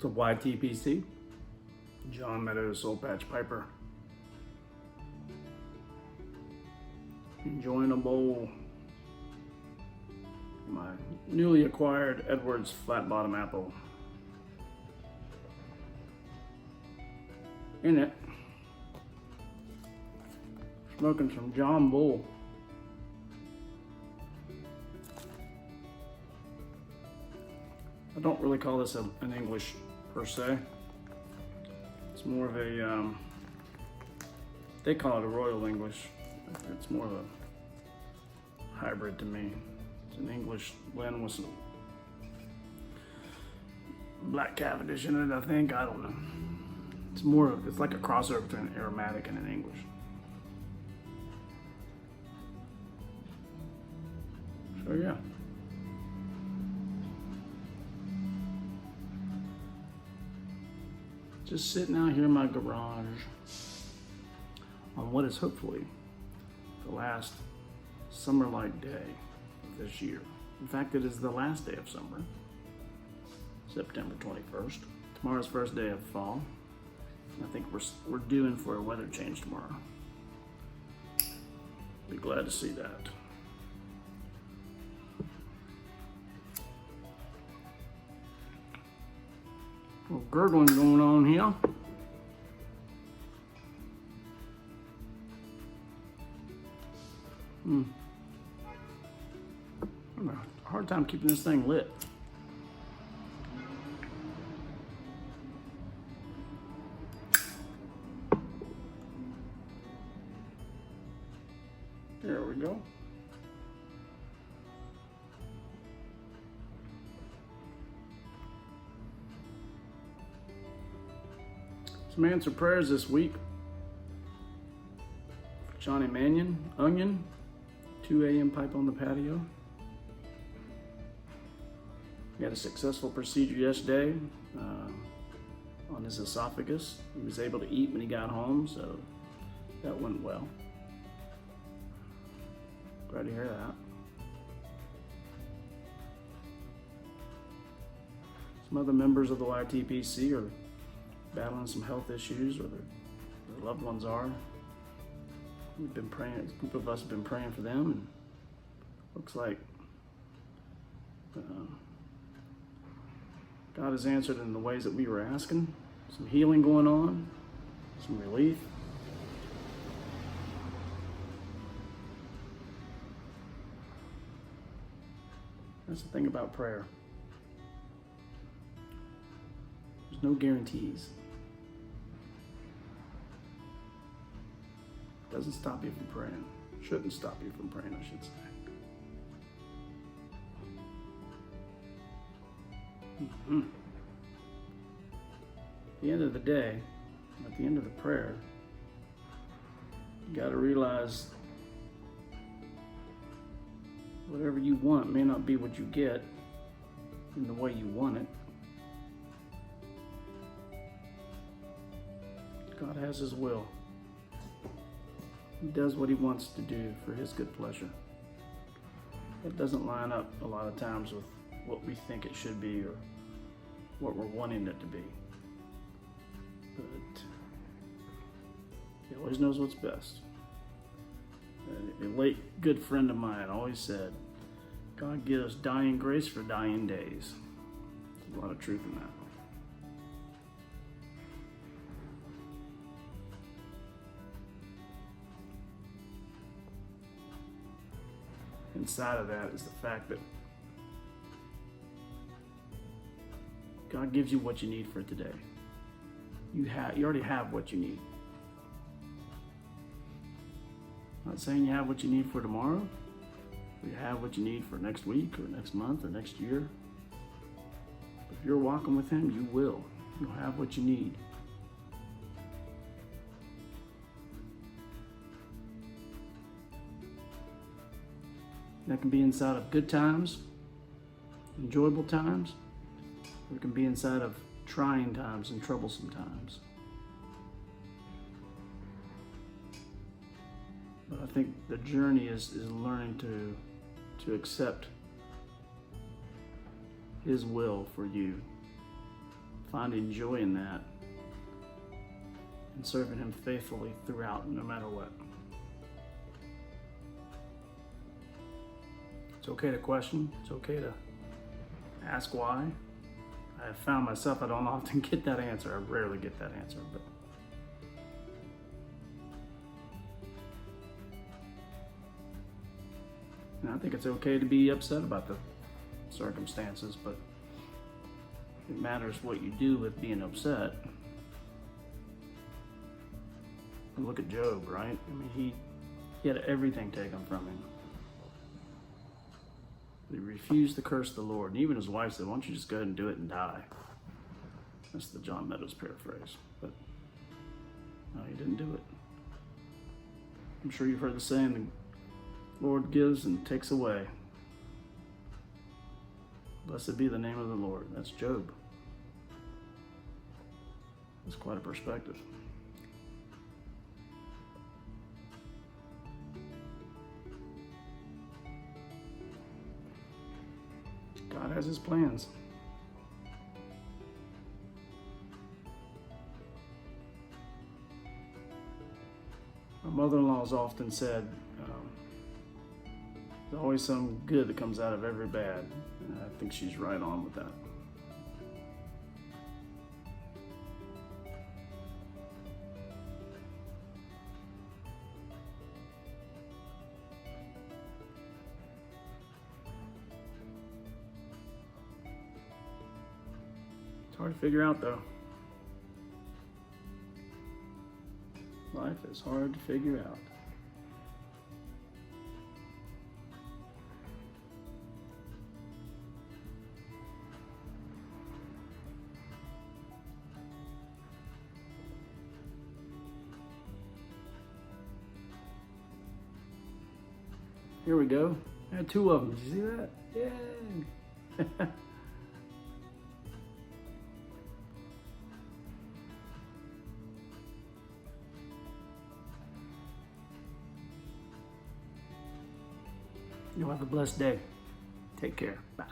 to YTPC, John Meadows Soul Patch Piper. Enjoying a bowl. My newly acquired Edwards Flat Bottom Apple. In it, smoking some John Bull. I don't really call this an English per se. It's more of a, they call it a Royal English. It's more of a hybrid to me. It's an English blend with some black Cavendish in it, I think. I don't know. It's more of, it's like a crossover between an aromatic and an English. So yeah. Just sitting out here in my garage on what is hopefully the last summer-like day of this year. In fact, it is the last day of summer, September 21st. Tomorrow's first day of fall. I think we're due in for a weather change tomorrow. Be glad to see that. A little gurgling going on here. I'm having a hard time keeping this thing lit. There we go. Some answered prayers this week. Johnny Mannion, Onion, 2 a.m. pipe on the patio. He had a successful procedure yesterday on his esophagus. He was able to eat when he got home, so that went well. Glad to hear that. Some other members of the YTPC are battling some health issues, or their loved ones are. We've been praying, a group of us have been praying for them, and looks like God has answered in the ways that we were asking. Some healing going on, some relief. That's the thing about prayer. There's no guarantees. It doesn't stop you from praying. Shouldn't stop you from praying, I should say. At the end of the day, at the end of the prayer, you got to realize whatever you want may not be what you get in the way you want it. God has His will. He does what He wants to do for His good pleasure. It doesn't line up a lot of times with what we think it should be or what we're wanting it to be. But He always knows what's best. A late good friend of mine always said, God gives dying grace for dying days. There's a lot of truth in that. Inside of that is the fact that God gives you what you need for today. You already have what you need. I'm not saying you have what you need for tomorrow, or you have what you need for next week or next month or next year. But if you're walking with Him, you will. You'll have what you need. That can be inside of good times, enjoyable times, or it can be inside of trying times and troublesome times. But I think the journey is learning to accept His will for you, finding joy in that and serving Him faithfully throughout, no matter what. It's okay to question. It's okay to ask why. I have found myself, I don't often get that answer. I rarely get that answer, but and I think it's okay to be upset about the circumstances, but it matters what you do with being upset. And look at Job, right? I mean, he had everything taken from him. He refused to curse the Lord. And even his wife said, why don't you just go ahead and do it and die? That's the John Meadows paraphrase. But no, he didn't do it. I'm sure you've heard the saying, the Lord gives and takes away. Blessed be the name of the Lord. That's Job. That's quite a perspective. God has His plans. My mother-in-law has often said, there's always some good that comes out of every bad. And I think she's right on with that. It's hard to figure out, though. Life is hard to figure out. Here we go. I had two of them. Did you see that? Yay! You'll have a blessed day. Take care. Bye.